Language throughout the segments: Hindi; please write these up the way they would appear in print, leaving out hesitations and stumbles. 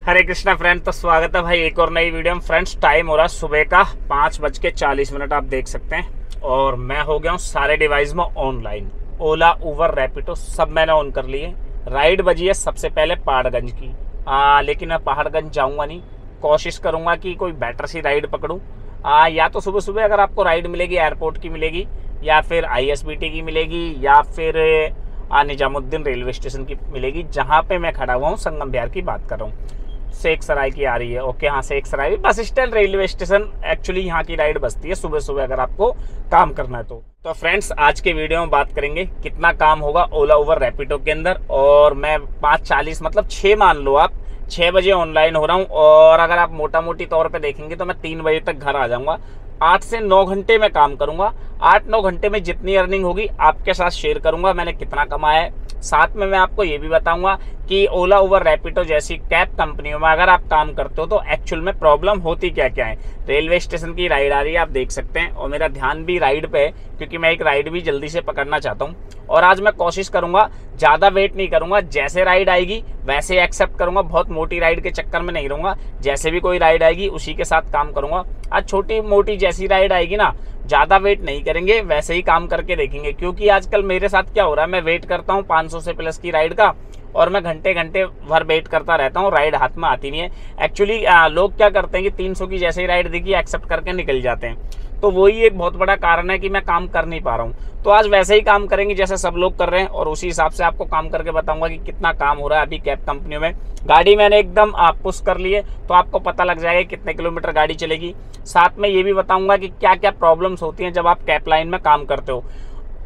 हरे कृष्णा फ्रेंड, तो स्वागत है भाई एक और नई वीडियो में। फ्रेंड्स, टाइम हो रहा है सुबह का 5:40, आप देख सकते हैं। और मैं हो गया हूँ सारे डिवाइस में ऑनलाइन। ओला, उबर, रैपिडो सब मैंने ऑन कर लिए। राइड बजी है सबसे पहले पहाड़गंज की। लेकिन मैं पहाड़गंज जाऊँगा नहीं, कोशिश करूँगा कि कोई बेटर सी राइड पकड़ूँ। या तो सुबह सुबह अगर आपको राइड मिलेगी एयरपोर्ट की मिलेगी, या फिर ISBT की मिलेगी, या फिर निजामुद्दीन रेलवे स्टेशन की मिलेगी। जहाँ पे मैं खड़ा हुआ हूँ संगम बिहार की बात कर रहा हूँ। शेख सराय की आ रही है। ओके, हाँ, शेख सराय bus stand railway station actually यहाँ की राइड बसती है सुबह सुबह अगर आपको काम करना है तो फ्रेंड्स, आज के वीडियो में बात करेंगे कितना काम होगा ओला, उबर, रैपिडो के अंदर। और मैं 5:40 मतलब 6 मान लो आप, 6 बजे ऑनलाइन हो रहा हूँ। और अगर आप मोटा मोटी तौर पे देखेंगे तो मैं 3 बजे तक घर आ जाऊँगा। 8 से 9 घंटे में काम करूँगा। 8-9 घंटे में जितनी अर्निंग होगी आपके साथ शेयर करूँगा मैंने कितना कमाया है। साथ में मैं आपको ये भी बताऊंगा कि ओला, उबर, रैपिडो जैसी कैब कंपनियों में अगर आप काम करते हो तो एक्चुअल में प्रॉब्लम होती क्या क्या है। रेलवे स्टेशन की राइड आ रही है, आप देख सकते हैं, और मेरा ध्यान भी राइड पे है क्योंकि मैं एक राइड भी जल्दी से पकड़ना चाहता हूँ। और आज मैं कोशिश करूंगा, ज़्यादा वेट नहीं करूंगा, जैसे राइड आएगी वैसे एक्सेप्ट करूंगा। बहुत मोटी राइड के चक्कर में नहीं रहूंगा, जैसे भी कोई राइड आएगी उसी के साथ काम करूंगा। आज छोटी मोटी जैसी राइड आएगी ना, ज़्यादा वेट नहीं करेंगे, वैसे ही काम करके देखेंगे। क्योंकि आजकल मेरे साथ क्या हो रहा है, मैं वेट करता हूँ 500 से प्लस की राइड का, और मैं घंटे घंटे भर वेट करता रहता हूँ, राइड हाथ में आती नहीं है। एक्चुअली लोग क्या करते हैं कि 300 की जैसे ही राइड दिखी एक्सेप्ट करके निकल जाते हैं। तो वही एक बहुत बड़ा कारण है कि मैं काम कर नहीं पा रहा हूँ। तो आज वैसे ही काम करेंगे जैसे सब लोग कर रहे हैं, और उसी हिसाब से आपको काम करके बताऊंगा कि कितना काम हो रहा है अभी कैब कंपनियों में। गाड़ी मैंने एकदम पुश कर ली है, तो आपको पता लग जाएगा कितने किलोमीटर गाड़ी चलेगी। साथ में ये भी बताऊंगा कि क्या क्या प्रॉब्लम्स होती हैं जब आप कैब लाइन में काम करते हो।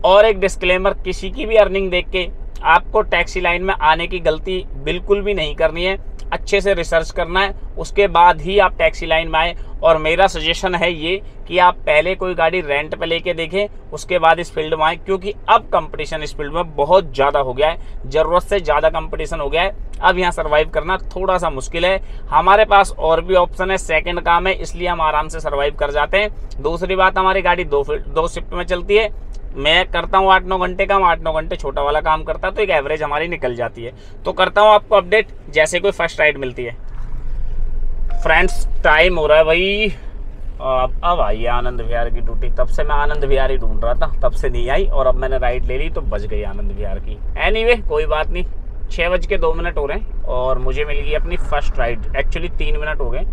और एक डिस्क्लेमर, किसी की भी अर्निंग देख के आपको टैक्सी लाइन में आने की गलती बिल्कुल भी नहीं करनी है। अच्छे से रिसर्च करना है, उसके बाद ही आप टैक्सी लाइन में आए। और मेरा सजेशन है ये कि आप पहले कोई गाड़ी रेंट पे लेके देखें, उसके बाद इस फील्ड में आए, क्योंकि अब कंपटीशन इस फील्ड में बहुत ज़्यादा हो गया है, ज़रूरत से ज़्यादा कंपटीशन हो गया है। अब यहाँ सर्वाइव करना थोड़ा सा मुश्किल है। हमारे पास और भी ऑप्शन है, सेकंड काम है, इसलिए हम आराम से सर्वाइव कर जाते हैं। दूसरी बात, हमारी गाड़ी दो शिफ्ट में चलती है। मैं करता हूँ 8-9 घंटे काम, 8-9 घंटे छोटा वाला काम करता है, तो एक एवरेज हमारी निकल जाती है। तो करता हूँ आपको अपडेट जैसे कोई फर्स्ट राइड मिलती है। फ्रेंड्स, टाइम हो रहा है भाई, अब आई है आनंद विहार की ड्यूटी। तब से मैं आनंद विहार ही ढूंढ रहा था, तब से नहीं आई, और अब मैंने राइड ले ली तो बच गई आनंद विहार की। एनीवे, कोई बात नहीं। 6:02 हो रहे हैं और मुझे मिल गई अपनी फर्स्ट राइड। एक्चुअली 3 मिनट हो गए,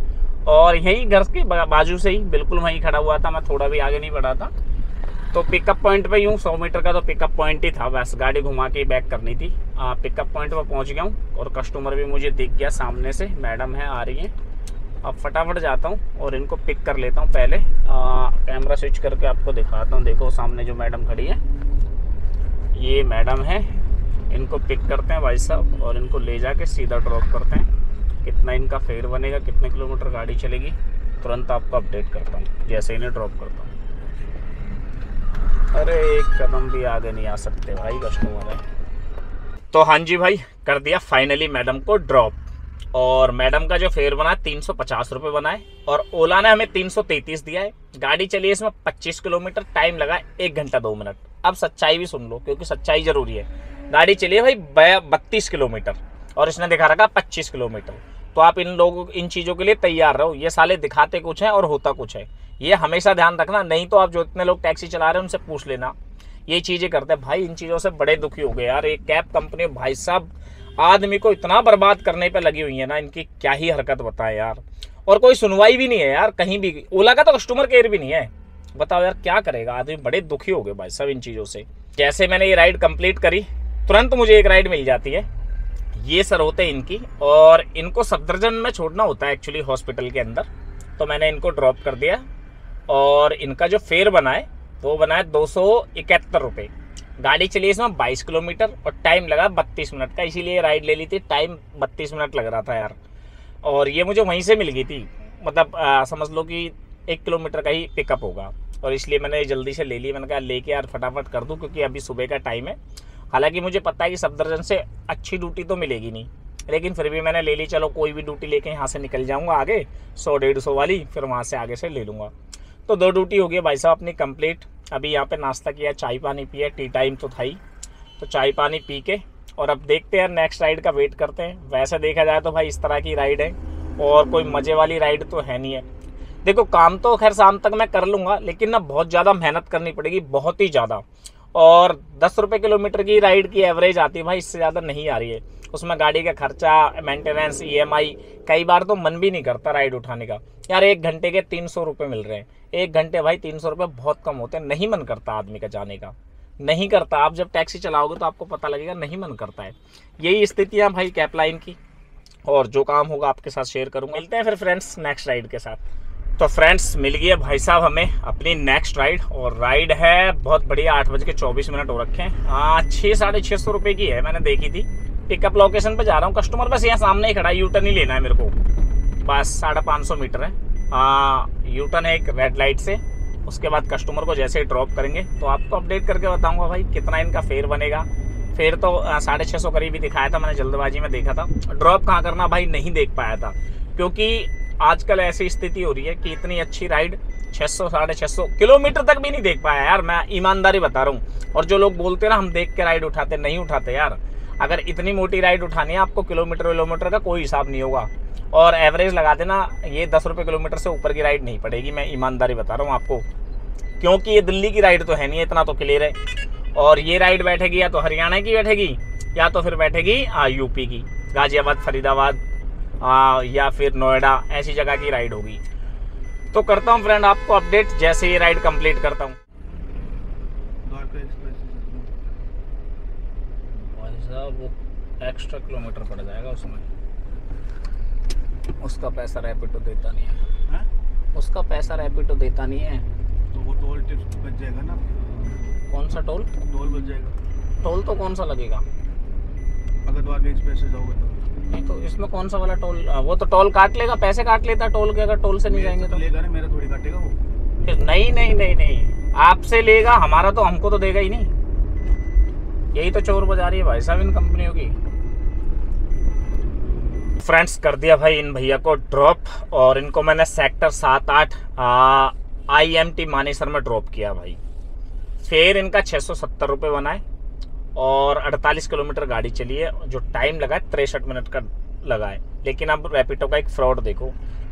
और यहीं घर के बाजू से ही बिल्कुल वहीं खड़ा हुआ था, मैं थोड़ा भी आगे नहीं बढ़ा था। तो पिकअप पॉइंट पे यूँ 100 मीटर का तो पिकअप पॉइंट ही था, बस गाड़ी घुमा के बैक करनी थी। पिकअप पॉइंट पर पहुंच गया हूँ, और कस्टमर भी मुझे दिख गया सामने से, मैडम है आ रही है। अब फटाफट जाता हूँ और इनको पिक कर लेता हूँ। पहले कैमरा स्विच करके आपको दिखाता हूँ। देखो सामने जो मैडम खड़ी है, ये मैडम है। इनको पिक करते हैं भाई साहब, और इनको ले जाके सीधा ड्रॉप करते हैं। कितना इनका फेयर बनेगा, कितने किलोमीटर गाड़ी चलेगी, तुरंत आपको अपडेट करता हूँ जैसे इन्हें ड्रॉप करता हूँ। अरे एक कदम भी आगे नहीं आ सकते भाई, कस्टमर है। तो हाँ जी भाई, कर दिया फाइनली मैडम को ड्रॉप। और मैडम का जो फेयर बना 350 रुपये बना है, और ओला ने हमें 333 दिया है। गाड़ी चली इसमें 25 किलोमीटर, टाइम लगा 1 घंटा 2 मिनट। अब सच्चाई भी सुन लो, क्योंकि सच्चाई जरूरी है। गाड़ी चली है भाई 32 किलोमीटर, और इसने दिखा रखा 25 किलोमीटर। तो आप इन चीज़ों के लिए तैयार रहो। ये साले दिखाते कुछ है और होता कुछ है, ये हमेशा ध्यान रखना। नहीं तो आप जो इतने लोग टैक्सी चला रहे हैं उनसे पूछ लेना, ये चीज़ें करते हैं भाई। इन चीज़ों से बड़े दुखी हो गए यार। एक कैब कंपनी भाई साहब आदमी को इतना बर्बाद करने पे लगी हुई है ना, इनकी क्या ही हरकत बताएं यार। और कोई सुनवाई भी नहीं है यार कहीं भी। ओला का तो कस्टमर केयर भी नहीं है। बताओ यार क्या करेगा आदमी, बड़े दुखी हो गए भाई साहब इन चीज़ों से। जैसे मैंने ये राइड कंप्लीट करी, तुरंत मुझे एक राइड मिल जाती है। ये सर होते हैं इनकी, और इनको सफदरजंग में छोड़ना होता है एक्चुअली हॉस्पिटल के अंदर। तो मैंने इनको ड्रॉप कर दिया, और इनका जो फेयर बना है वो बना है 271 रुपये। गाड़ी चली इसमें 22 किलोमीटर, और टाइम लगा 32 मिनट का, इसीलिए राइड ले ली थी। टाइम 32 मिनट लग रहा था यार। और ये मुझे वहीं से मिल गई थी, मतलब समझ लो कि 1 किलोमीटर का ही पिकअप होगा, और इसलिए मैंने जल्दी से ले ली। मैंने कहा लेके यार फटाफट कर दूँ, क्योंकि अभी सुबह का टाइम है। हालांकि मुझे पता है कि सफदरजंग से अच्छी ड्यूटी तो मिलेगी नहीं, लेकिन फिर भी मैंने ले ली। चलो कोई भी ड्यूटी लेके यहाँ से निकल जाऊँगा आगे 100-150 वाली, फिर वहाँ से आगे से ले लूँगा। तो 2 ड्यूटी हो गई भाई साहब अपनी कंप्लीट। अभी यहाँ पे नाश्ता किया, चाय पानी पिया, टी टाइम तो था ही। तो चाय पानी पी के और अब देखते हैं नेक्स्ट राइड का वेट करते हैं। वैसे देखा जाए तो भाई इस तरह की राइड है और कोई मज़े वाली राइड तो है नहीं है। देखो काम तो खैर शाम तक मैं कर लूँगा, लेकिन ना बहुत ज़्यादा मेहनत करनी पड़ेगी, बहुत ही ज़्यादा। और 10 रुपये किलोमीटर की राइड की एवरेज आती है भाई, इससे ज़्यादा नहीं आ रही है। उसमें गाड़ी का खर्चा, मेंटेनेंस, EMI, कई बार तो मन भी नहीं करता राइड उठाने का। यार 1 घंटे के 300 रुपये मिल रहे हैं। 1 घंटे भाई 300 रुपये बहुत कम होते हैं, नहीं मन करता आदमी का जाने का, नहीं करता। आप जब टैक्सी चलाओगे तो आपको पता लगेगा, नहीं मन करता है। यही स्थितियाँ भाई कैपलाइन की, और जो काम होगा आपके साथ शेयर करूँगा। मिलते हैं फिर फ्रेंड्स नेक्स्ट राइड के साथ। तो फ्रेंड्स मिल गई है भाई साहब हमें अपनी नेक्स्ट राइड, और राइड है बहुत बढ़िया। 8:24 हो रखे हैं। 600-650 रुपये की है, मैंने देखी थी। पिकअप लोकेशन पे जा रहा हूँ, कस्टमर बस यहाँ सामने ही खड़ा है, यूटर्न ही लेना है मेरे को, बस 550 मीटर है। यूटर्न है एक रेड लाइट से। उसके बाद कस्टमर को जैसे ही ड्रॉप करेंगे तो आपको अपडेट करके बताऊँगा भाई कितना इनका फेयर बनेगा। फेयर तो 650 करीब ही दिखाया था, मैंने जल्दबाजी में देखा था। ड्रॉप कहाँ करना भाई नहीं देख पाया था, क्योंकि आजकल ऐसी स्थिति हो रही है कि इतनी अच्छी राइड 600-650 किलोमीटर तक भी नहीं देख पाया यार, मैं ईमानदारी बता रहा हूँ। और जो लोग बोलते हैं ना हम देख के राइड उठाते, नहीं उठाते यार। अगर इतनी मोटी राइड उठानी है आपको, किलोमीटर का कोई हिसाब नहीं होगा, और एवरेज लगा देना, ये 10 रुपये किलोमीटर से ऊपर की राइड नहीं पड़ेगी, मैं ईमानदारी बता रहा हूँ आपको। क्योंकि ये दिल्ली की राइड तो है नहीं, इतना तो क्लियर है। और ये राइड बैठेगी या तो हरियाणा की बैठेगी, या तो फिर बैठेगी यूपी की, गाजियाबाद, फरीदाबाद, या फिर नोएडा, ऐसी जगह की राइड होगी। तो करता हूँ फ्रेंड आपको अपडेट जैसे ये राइड कंप्लीट करता हूँ। वो एक्स्ट्रा किलोमीटर पड़ जाएगा उसमें, उसका पैसा रैपिडो देता नहीं है, उसका पैसा रैपिडो देता नहीं है। तो वो टोल टिप्स बच जाएगा ना। कौन सा टोल? टोल बच जाएगा। टोल तो कौन सा लगेगा? अगर द्वारका एक्सप्रेस से जाओगे तो। नहीं तो इसमें कौन सा वाला टोल? वो तो टोल काट लेगा, पैसे काट लेता टोल के, अगर टोल से नहीं जाएंगे तो लेगा ना, मेरा थोड़ी काटेगा वो। नहीं, आपसे लेगा, हमारा तो हमको तो देगा ही नहीं। यही तो चोर बजा रही है भाई साहब इन कंपनियों की। फ्रेंड्स कर दिया भाई इन भैया को ड्रॉप, और इनको मैंने सेक्टर 7-8 IMT मानेसर में ड्रॉप किया भाई। फेयर इनका 670 रुपये बना है, और 48 किलोमीटर गाड़ी चली है। जो टाइम लगा है 63 मिनट का लगा है। लेकिन अब रैपिडो का एक फ्रॉड देखो,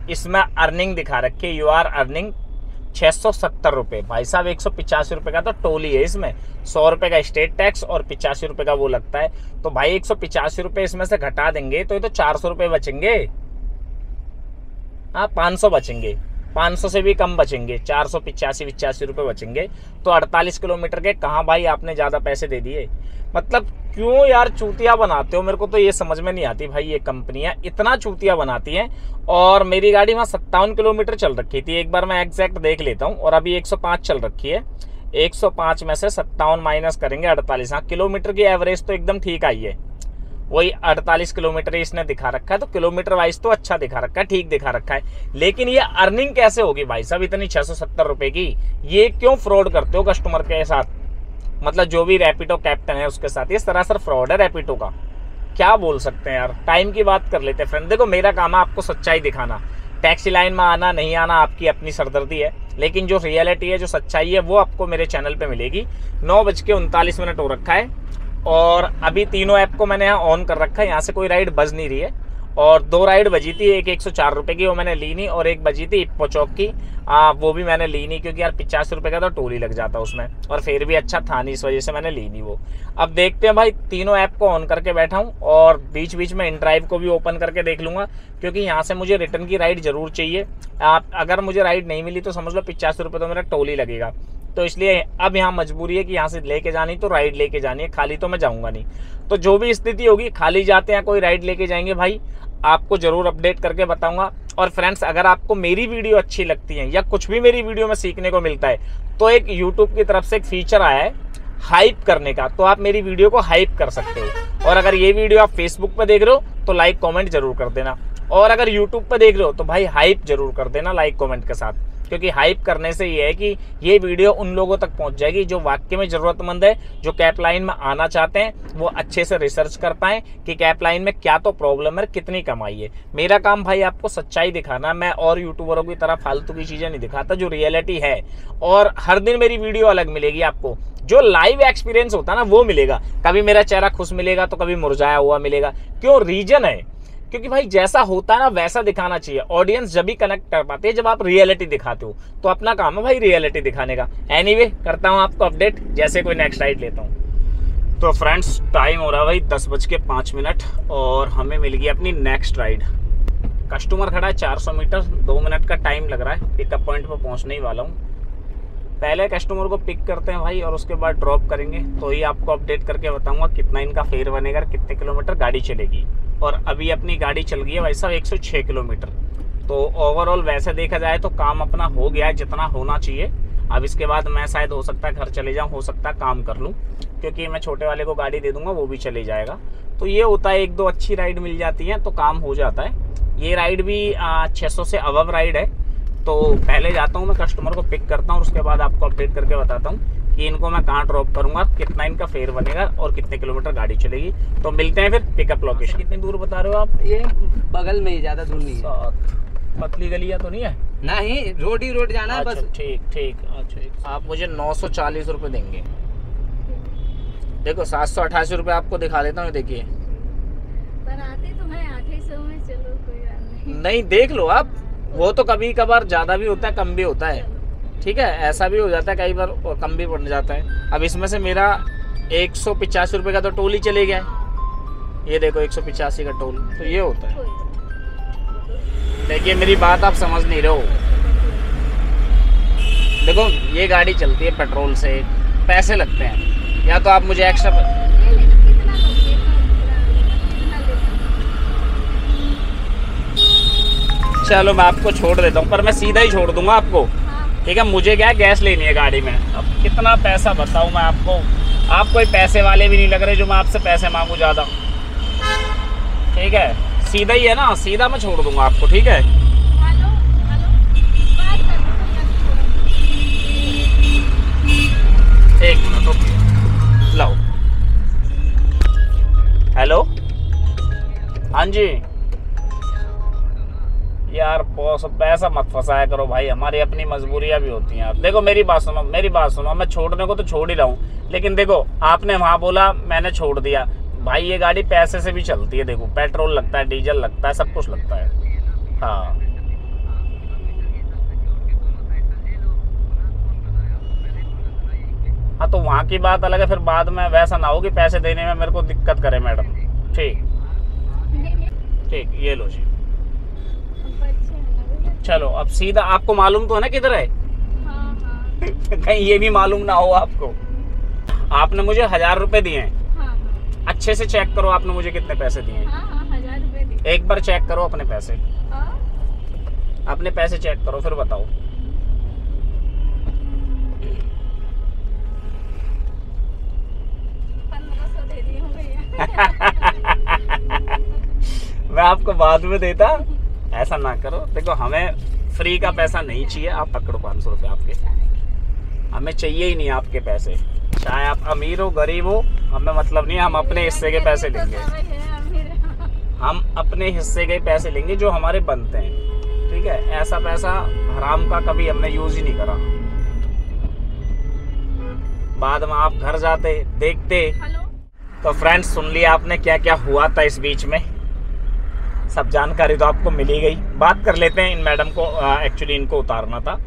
इसमें अर्निंग दिखा रखी है, यू आर अर्निंग 670 रुपये। भाई साहब 185 रुपये का तो टोल ही है इसमें, 100 रुपये का स्टेट टैक्स और 85 रुपये का वो लगता है। तो भाई 185 रुपये इसमें से घटा देंगे तो ये तो 400 रुपये बचेंगे। 500 बचेंगे, 500 से भी कम बचेंगे, 485 रुपये बचेंगे। तो 48 किलोमीटर के कहाँ भाई आपने ज़्यादा पैसे दे दिए। मतलब क्यों यार चूतिया बनाते हो, मेरे को तो ये समझ में नहीं आती भाई। ये कंपनियां इतना चूतिया बनाती हैं। और मेरी गाड़ी वहाँ 57 किलोमीटर चल रखी थी, एक बार मैं एग्जैक्ट देख लेता हूँ, और अभी 105 चल रखी है। 105 में से 57 माइनस करेंगे 48। हाँ किलोमीटर की एवरेज तो एकदम ठीक आई है, वही 48 किलोमीटर ही इसने दिखा रखा है। तो किलोमीटर वाइज तो अच्छा दिखा रखा है, ठीक दिखा रखा है। लेकिन ये अर्निंग कैसे होगी भाई साहब इतनी 670 रुपये की? ये क्यों फ्रॉड करते हो कस्टमर के साथ? मतलब जो भी रैपिडो कैप्टन है उसके साथ ये सरासर फ्रॉड है रैपिडो का। क्या बोल सकते हैं यार। टाइम की बात कर लेते हैं फ्रेंड। देखो मेरा काम है आपको सच्चाई दिखाना, टैक्सी लाइन में आना नहीं आना आपकी अपनी सरदर्दी है, लेकिन जो रियलिटी है, जो सच्चाई है, वो आपको मेरे चैनल पे मिलेगी। 9:39 हो रखा है, और अभी तीनों ऐप को मैंने यहाँ ऑन कर रखा है। यहाँ से कोई राइड बज नहीं रही है, और 2 राइड बजी थी, एक 104 रुपये की, वो मैंने ली नहीं, और एक बजी थी इप्पो चौक की, वो भी मैंने ली नहीं, क्योंकि यार 85 रुपये का तो टोल ही लग जाता उसमें, और फिर भी अच्छा था नहीं, इस वजह से मैंने ली नहीं वो। अब देखते हैं भाई, तीनों ऐप को ऑन करके बैठा हूँ, और बीच बीच में इन ड्राइव को भी ओपन करके देख लूँगा, क्योंकि यहाँ से मुझे रिटर्न की राइड जरूर चाहिए। अगर मुझे राइड नहीं मिली तो समझ लो 85 रुपये तो मेरा टोल ही लगेगा। तो इसलिए अब यहाँ मजबूरी है कि यहाँ से लेके जानी तो राइड लेके जानी है, खाली तो मैं जाऊँगा नहीं। तो जो भी स्थिति होगी, खाली जाते हैं कोई राइड लेके जाएंगे भाई, आपको जरूर अपडेट करके बताऊंगा। और फ्रेंड्स अगर आपको मेरी वीडियो अच्छी लगती है, या कुछ भी मेरी वीडियो में सीखने को मिलता है, तो एक यूट्यूब की तरफ से एक फीचर आया है हाइप करने का, तो आप मेरी वीडियो को हाइप कर सकते हो। और अगर ये वीडियो आप फेसबुक पे देख रहे हो तो लाइक कमेंट जरूर कर देना, और अगर यूट्यूब पे देख रहे हो तो भाई हाइप जरूर कर देना लाइक कमेंट के साथ, क्योंकि हाइप करने से ये है कि ये वीडियो उन लोगों तक पहुंच जाएगी जो वाकई में ज़रूरतमंद है, जो कैप लाइन में आना चाहते हैं, वो अच्छे से रिसर्च कर पाएँ कि कैप लाइन में क्या तो प्रॉब्लम है, कितनी कमाई है। मेरा काम भाई आपको सच्चाई दिखाना, मैं और यूट्यूबरों की तरह फालतू की चीज़ें नहीं दिखाता, जो रियलिटी है। और हर दिन मेरी वीडियो अलग मिलेगी आपको, जो लाइव एक्सपीरियंस होता है ना वो मिलेगा। कभी मेरा चेहरा खुश मिलेगा तो कभी मुरझाया हुआ मिलेगा। क्यों? रीजन है क्योंकि भाई जैसा होता है ना वैसा दिखाना चाहिए। ऑडियंस जब भी कनेक्ट कर पाती है जब आप रियलिटी दिखाते हो, तो अपना काम है भाई रियलिटी दिखाने का। एनीवे करता हूँ आपको अपडेट जैसे कोई नेक्स्ट राइड लेता हूँ। तो फ्रेंड्स टाइम हो रहा है भाई 10:05 और हमें मिल गई अपनी नेक्स्ट राइड। कस्टमर खड़ा है 400 मीटर, 2 मिनट का टाइम लग रहा है। पिकअप पॉइंट पर पहुँचने ही वाला हूँ। पहले कस्टमर को पिक करते हैं भाई और उसके बाद ड्रॉप करेंगे, तो ही आपको अपडेट करके बताऊंगा कितना इनका फेयर बनेगा, कितने किलोमीटर गाड़ी चलेगी। और अभी अपनी गाड़ी चल गई है भाई साहब 106 किलोमीटर। तो ओवरऑल वैसे देखा जाए तो काम अपना हो गया है जितना होना चाहिए। अब इसके बाद मैं शायद हो सकता है घर चले जाऊँ, हो सकता है काम कर लूँ, क्योंकि मैं छोटे वाले को गाड़ी दे दूंगा, वो भी चले जाएगा। तो ये होता है 1-2 अच्छी राइड मिल जाती है तो काम हो जाता है। ये राइड भी 600 से अबव राइड है। तो पहले जाता हूँ मैं कस्टमर को पिक करता हूँ, उसके बाद आपको अपडेट करके बताता हूँ कि इनको मैं कहाँ ड्रॉप करूँगा, कितना इनका फेयर बनेगा और कितने किलोमीटर गाड़ी चलेगी। तो मिलते हैं फिर पिकअप लोकेशन। कितनी दूर बता रहे हो आप? ये बगल में ही, ज्यादा दूर नहीं है। पतली गलियाँ तो नहीं है? नहीं, रोड ही रोड जाना है बस। ठीक ठीक। अच्छा आप मुझे 940 रुपये देंगे। देखो 788 रुपये आपको दिखा देता हूँ। देखिए बनाते तो है 800 में, चलो कोई बात नहीं देख लो आप। वो तो कभी कभार ज़्यादा भी होता है कम भी होता है, ठीक है, ऐसा भी हो जाता है कई बार और कम भी पड़ जाता है। अब इसमें से मेरा 185 रुपये का तो टोल ही चले गया है। ये देखो 185 का टोल, तो ये होता है। देखिए मेरी बात आप समझ नहीं रहे हो। देखो ये गाड़ी चलती है पेट्रोल से, पैसे लगते हैं, या तो आप मुझे एक्स्ट्रा चलो मैं आपको छोड़ देता हूँ, पर मैं सीधा ही छोड़ दूंगा आपको, ठीक है। मुझे क्या है गैस लेनी है गाड़ी में। अब कितना पैसा बताऊँ मैं आपको, आप कोई पैसे वाले भी नहीं लग रहे जो मैं आपसे पैसे मांगू ज़्यादा, ठीक है। सीधा ही है ना, सीधा मैं छोड़ दूंगा आपको, ठीक है। एक मिनट रुकिए, लाओ। हेलो, हाँ जी यार बॉस, पैसा मत फंसाया करो भाई, हमारी अपनी मजबूरियां भी होती हैं। आप देखो मेरी बात सुनो, मैं छोड़ने को तो छोड़ ही रहा हूँ, लेकिन देखो आपने वहाँ बोला मैंने छोड़ दिया। भाई ये गाड़ी पैसे से भी चलती है, देखो पेट्रोल लगता है, डीजल लगता है, सब कुछ लगता है। हाँ तो वहाँ की बात अलग है, फिर बाद में वैसा ना हो कि पैसे देने में मेरे को दिक्कत करे मैडम। ठीक ठीक, ये लो जी। चलो अब सीधा, आपको मालूम तो है ना किधर है? हाँ। कहीं ये भी मालूम ना हो आपको। आपने मुझे 1000 रुपए दिए हैं। हाँ। अच्छे से चेक करो आपने मुझे कितने पैसे दिए हैं। हाँ, 1000 रुपए दिए। एक बार चेक करो अपने पैसे। हाँ? अपने पैसे चेक करो फिर बताओ। दे दिए होंगे भैया। मैं आपको बाद में देता, ऐसा ना करो। देखो हमें फ्री का पैसा नहीं चाहिए, आप पकड़ो 500 रुपये आपके, हमें चाहिए ही नहीं आपके पैसे। चाहे आप अमीर हो गरीब हो, हमें मतलब नहीं, हम अपने हिस्से के पैसे लेंगे। हम अपने हिस्से के पैसे लेंगे जो हमारे बनते हैं, ठीक है। ऐसा पैसा हराम का कभी हमने यूज ही नहीं करा। बाद में आप घर जाते देखते। तो फ्रेंड्स सुन लिया आपने क्या क्या हुआ था इस बीच में, सब जानकारी तो आपको मिली गई। बात कर लेते हैं इन मैडम को, एक्चुअली इनको उतारना था।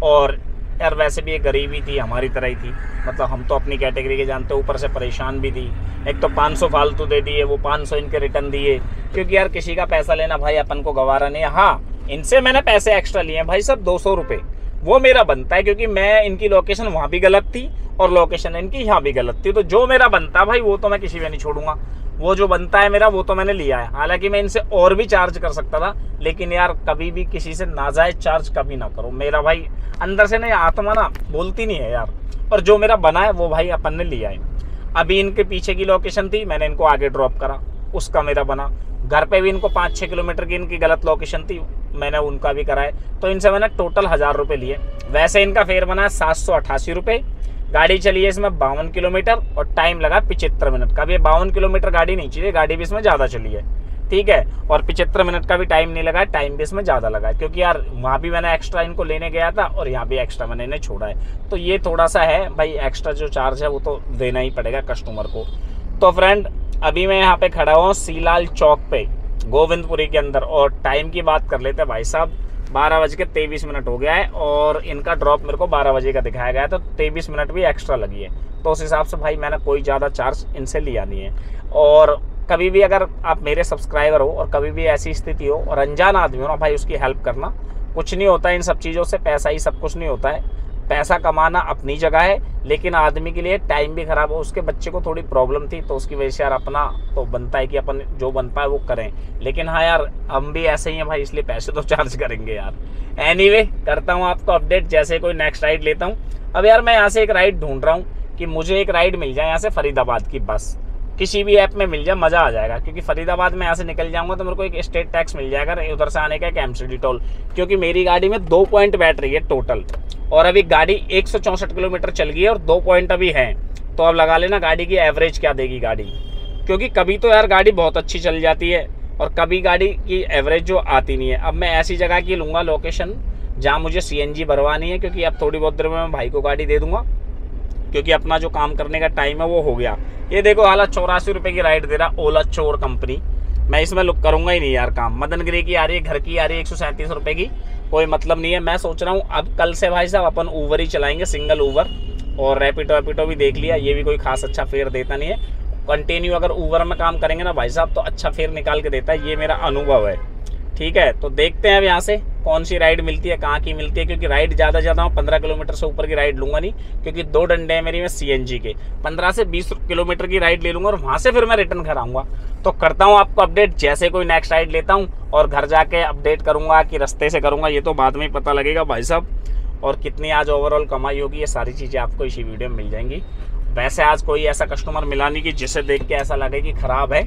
और यार वैसे भी ये गरीबी थी, हमारी तरह ही थी, मतलब हम तो अपनी कैटेगरी के जानते, ऊपर से परेशान भी थी। एक तो 500 फालतू दे दिए, वो 500 इनके रिटर्न दिए, क्योंकि यार किसी का पैसा लेना भाई अपन को गवारा नहीं है। हाँ इनसे मैंने पैसे एक्स्ट्रा लिए हैं भाई साहब 200 रुपये, वो मेरा बनता है, क्योंकि मैं इनकी लोकेशन वहाँ भी गलत थी और लोकेशन इनकी यहाँ भी गलत थी। तो जो मेरा बनता है भाई वो तो मैं किसी में नहीं छोड़ूंगा, वो जो बनता है मेरा वो तो मैंने लिया है। हालांकि मैं इनसे और भी चार्ज कर सकता था, लेकिन यार कभी भी किसी से नाजायज चार्ज कभी ना करो। मेरा भाई अंदर से ना आत्मा ना बोलती नहीं है यार, और जो मेरा बना है वो भाई अपन ने लिया है। अभी इनके पीछे की लोकेशन थी, मैंने इनको आगे ड्रॉप करा, उसका मेरा बना। घर पे भी इनको 5-6 किलोमीटर की इनकी गलत लोकेशन थी, मैंने उनका भी कराया। तो इनसे मैंने टोटल 1000 रुपये लिए। वैसे इनका फेयर बना है 788 रुपये। गाड़ी चली है इसमें 52 किलोमीटर और टाइम लगा 75 मिनट का। अब ये 52 किलोमीटर गाड़ी नहीं चली, गाड़ी भी इसमें ज़्यादा चली है, ठीक है। और 75 मिनट का भी टाइम नहीं लगा है, टाइम भी इसमें ज़्यादा लगा है, क्योंकि यार वहाँ भी मैंने एक्स्ट्रा इनको लेने गया था और यहाँ भी एक्स्ट्रा मैंने इन्हें छोड़ा है। तो ये थोड़ा सा है भाई, एक्स्ट्रा जो चार्ज है वो तो देना ही पड़ेगा कस्टमर को। तो फ्रेंड अभी मैं यहाँ पे खड़ा हुआ सीलाल चौक पे गोविंदपुरी के अंदर, और टाइम की बात कर लेते हैं भाई साहब, 12:23 हो गया है और इनका ड्रॉप मेरे को 12 बजे का दिखाया गया है, तो 23 मिनट भी एक्स्ट्रा लगी है। तो उस हिसाब से भाई मैंने कोई ज़्यादा चार्ज इनसे लिया नहीं है। और कभी भी अगर आप मेरे सब्सक्राइबर हो और कभी भी ऐसी स्थिति हो और अनजान आदमी हो ना भाई, उसकी हेल्प करना, कुछ नहीं होता इन सब चीज़ों से, पैसा ही सब कुछ नहीं होता है। पैसा कमाना अपनी जगह है, लेकिन आदमी के लिए टाइम भी ख़राब हो। उसके बच्चे को थोड़ी प्रॉब्लम थी तो उसकी वजह से यार अपना तो बनता है कि अपन जो बन पाए वो करें, लेकिन हाँ यार हम भी ऐसे ही हैं भाई, इसलिए पैसे तो चार्ज करेंगे यार। एनीवे करता हूँ आपको अपडेट जैसे कोई नेक्स्ट राइड लेता हूँ। अब यार मैं यहाँ से एक राइड ढूंढ रहा हूँ कि मुझे एक राइड मिल जाए यहाँ से फरीदाबाद की, बस किसी भी ऐप में मिल जाए, मज़ा आ जाएगा। क्योंकि फरीदाबाद में यहाँ से निकल जाऊंगा तो मेरे को एक स्टेट टैक्स मिल जाएगा उधर से आने का, एक एमसीडी टोल, क्योंकि मेरी गाड़ी में 2 पॉइंट बैटरी है टोटल, और अभी गाड़ी 164 किलोमीटर चल गई है और 2 पॉइंट अभी हैं। तो अब लगा लेना गाड़ी की एवरेज क्या देगी गाड़ी, क्योंकि कभी तो यार गाड़ी बहुत अच्छी चल जाती है और कभी गाड़ी की एवरेज जो आती नहीं है। अब मैं ऐसी जगह की लूँगा लोकेशन जहाँ मुझे CNG भरवानी है, क्योंकि अब थोड़ी बहुत देर में मैं भाई को गाड़ी दे दूँगा, क्योंकि अपना जो काम करने का टाइम है वो हो गया। ये देखो हालत 84 रुपये की राइड दे रहा ओला चोर कंपनी। मैं इसमें लुक करूंगा ही नहीं यार काम। मदनगिरी की आ रही है, घर की आ रही है 137 रुपये की, कोई मतलब नहीं है। मैं सोच रहा हूँ अब कल से भाई साहब अपन ऊबर ही चलाएंगे, सिंगल ऊबर, और रैपिडो भी देख लिया, ये भी कोई खास अच्छा फेयर देता नहीं है। कंटिन्यू अगर ऊबर में काम करेंगे ना भाई साहब तो अच्छा फेयर निकाल के देता है, ये मेरा अनुभव है। ठीक है, तो देखते हैं अब यहाँ से कौन सी राइड मिलती है, कहाँ की मिलती है, क्योंकि राइड ज़्यादा 15 किलोमीटर से ऊपर की राइड लूँगा नहीं, क्योंकि 2 डंडे हैं मेरी में CNG के। 15 से 20 किलोमीटर की राइड ले लूँगा और वहाँ से फिर मैं रिटर्न घर आऊँगा। तो करता हूँ आपको अपडेट जैसे कोई नेक्स्ट राइड लेता हूँ, और घर जाके अपडेट करूँगा कि रास्ते से करूँगा ये तो बाद में ही पता लगेगा भाई साहब। और कितनी आज ओवरऑल कमाई होगी ये सारी चीज़ें आपको इसी वीडियो में मिल जाएंगी। वैसे आज कोई ऐसा कस्टमर मिला नहीं कि जिसे देख के ऐसा लगे कि ख़राब है।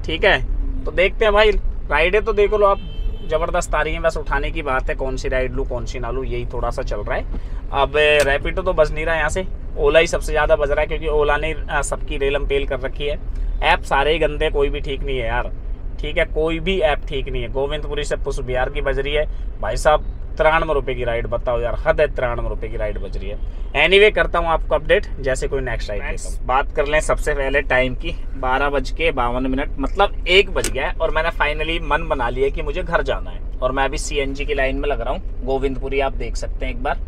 ठीक है, तो देखते हैं भाई, राइडें तो देख लो आप ज़बरदस्त आ रही है, बस उठाने की बात है कौन सी राइड लूँ कौन सी ना लूँ, यही थोड़ा सा चल रहा है। अब रैपिडो तो बज नहीं रहा है यहाँ से, ओला ही सबसे ज़्यादा बज रहा है, क्योंकि ओला ने सबकी रेलम पेल कर रखी है। ऐप सारे ही गंदे, कोई भी ठीक नहीं है यार। ठीक है, कोई भी ऐप ठीक नहीं है। गोविंदपुरी से पुष्प बिहार की बज रही है भाई साहब 93 रुपये की राइड, बताओ यार, हद है 93 रुपये की राइड बज रही है। एनीवे करता हूँ आपको अपडेट जैसे कोई नेक्स्ट राइड। बात कर लें सबसे पहले टाइम की, 12:52, मतलब 1 बज गया है और मैंने फाइनली मन बना लिया कि मुझे घर जाना है। और मैं अभी CNG की लाइन में लग रहा हूँ, गोविंदपुरी आप देख सकते हैं एक बार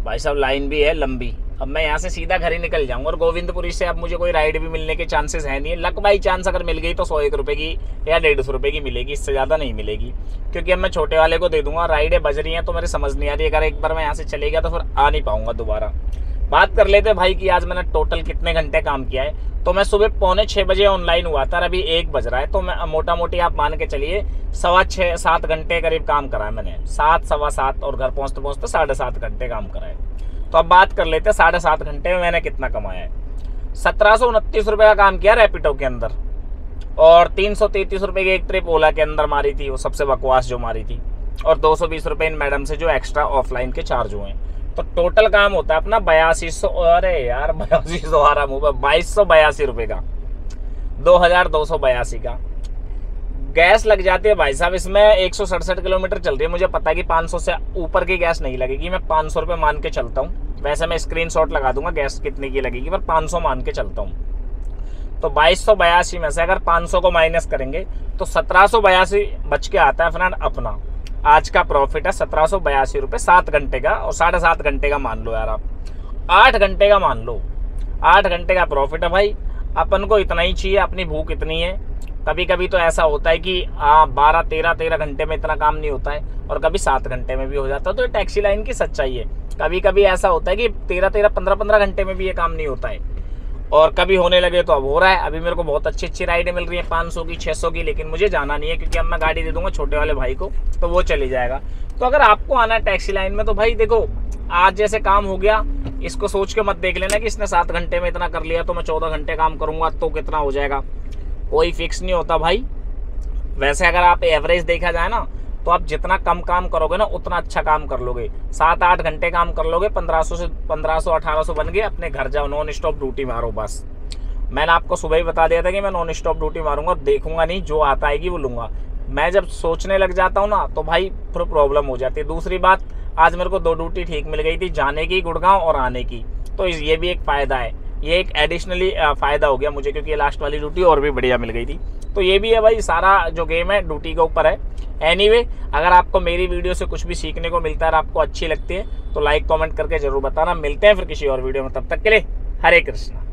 भाई साहब, लाइन भी है लंबी। अब मैं यहाँ से सीधा घर ही निकल जाऊँगा, और गोविंदपुरी से अब मुझे कोई राइड भी मिलने के चांसेस है नहीं है। लक बाई चांस अगर मिल गई तो 101 रुपये की या 150 रुपये की मिलेगी, इससे ज़्यादा नहीं मिलेगी, क्योंकि अब मैं छोटे वाले को दे दूंगा। राइडें बज रही हैं तो मेरे समझ नहीं आ रही, अगर एक बार मैं यहाँ से चले गया तो फिर आ नहीं पाऊंगा दोबारा। बात कर लेते भाई कि आज मैंने टोटल कितने घंटे काम किया है। तो मैं सुबह 5:45 बजे ऑनलाइन हुआ था, अभी 1 बज रहा है, तो मैं मोटा मोटी आप मान के चलिए 6.25-7 घंटे करीब काम करा है मैंने, 7 सवा 7, और घर पहुँचते पहुँचते 7.5 घंटे काम करा है। तो अब बात कर लेते हैं 7.5 घंटे में मैंने कितना कमाया है। 1729 रुपये का काम किया रैपिडो के अंदर, और 333 रुपये की एक ट्रिप ओला के अंदर मारी थी, वो सबसे बकवास जो मारी थी, और 220 रुपये इन मैडम से जो एक्स्ट्रा ऑफलाइन के चार्ज हुए हैं। तो टोटल काम होता है अपना 8200, अरे यार 8200 आ रहा मुँह पर, 2282 रुपये का, 2282 का गैस लग जाती है भाई साहब। इसमें 167 किलोमीटर चल रही है, मुझे पता है कि 500 से ऊपर की गैस नहीं लगेगी, मैं 500 रुपये मान के चलता हूँ। वैसे मैं स्क्रीनशॉट लगा दूंगा गैस कितने की लगेगी, पर 500 मान के चलता हूँ। तो 2282 में से अगर 500 को माइनस करेंगे तो 1782 बच के आता है फ्रेंड अपना। आज का प्रॉफिट है 1782 रुपये 7 घंटे का, और 7.5 घंटे का मान लो यार आप, 8 घंटे का मान लो, 8 घंटे का प्रॉफिट है भाई। अपन को इतना ही चाहिए, अपनी भूख इतनी है। कभी कभी तो ऐसा होता है कि 12-13 घंटे में इतना काम नहीं होता है, और कभी 7 घंटे में भी हो जाता है। तो ये टैक्सी लाइन की सच्चाई है। कभी कभी ऐसा होता है कि 15 घंटे में भी ये काम नहीं होता है, और कभी होने लगे तो अब हो रहा है। अभी मेरे को बहुत अच्छी राइडें मिल रही हैं 500 की 600 की, लेकिन मुझे जाना नहीं है, क्योंकि अब मैं गाड़ी दे दूंगा छोटे वाले भाई को, तो वो चली जाएगा। तो अगर आपको आना है टैक्सी लाइन में तो भाई देखो, आज जैसे काम हो गया, इसको सोच के मत देख लेना कि इसने 7 घंटे में इतना कर लिया तो मैं 14 घंटे काम करूंगा तो कितना हो जाएगा, कोई फिक्स नहीं होता भाई। वैसे अगर आप एवरेज देखा जाए ना, तो आप जितना कम काम करोगे ना उतना अच्छा काम कर लोगे। 7-8 घंटे काम कर लोगे, 1500 से 1800 बन गए, अपने घर जाओ, नॉन स्टॉप ड्यूटी मारो बस। मैंने आपको सुबह ही बता दिया था कि मैं नॉन स्टॉप ड्यूटी मारूंगा, देखूंगा नहीं, जो आता आएगी वो लूंगा। मैं जब सोचने लग जाता हूँ ना तो भाई फिर प्रॉब्लम हो जाती है। दूसरी बात, आज मेरे को 2 ड्यूटी ठीक मिल गई थी, जाने की गुड़गांव और आने की, तो ये भी एक फ़ायदा है, ये एक एडिशनली फ़ायदा हो गया मुझे, क्योंकि ये लास्ट वाली ड्यूटी और भी बढ़िया मिल गई थी। तो ये भी है भाई, सारा जो गेम है ड्यूटी के ऊपर है। एनीवे, अगर आपको मेरी वीडियो से कुछ भी सीखने को मिलता है और आपको अच्छी लगती है तो लाइक कमेंट करके जरूर बताना। मिलते हैं फिर किसी और वीडियो में, तब तक के लिए हरे कृष्णा।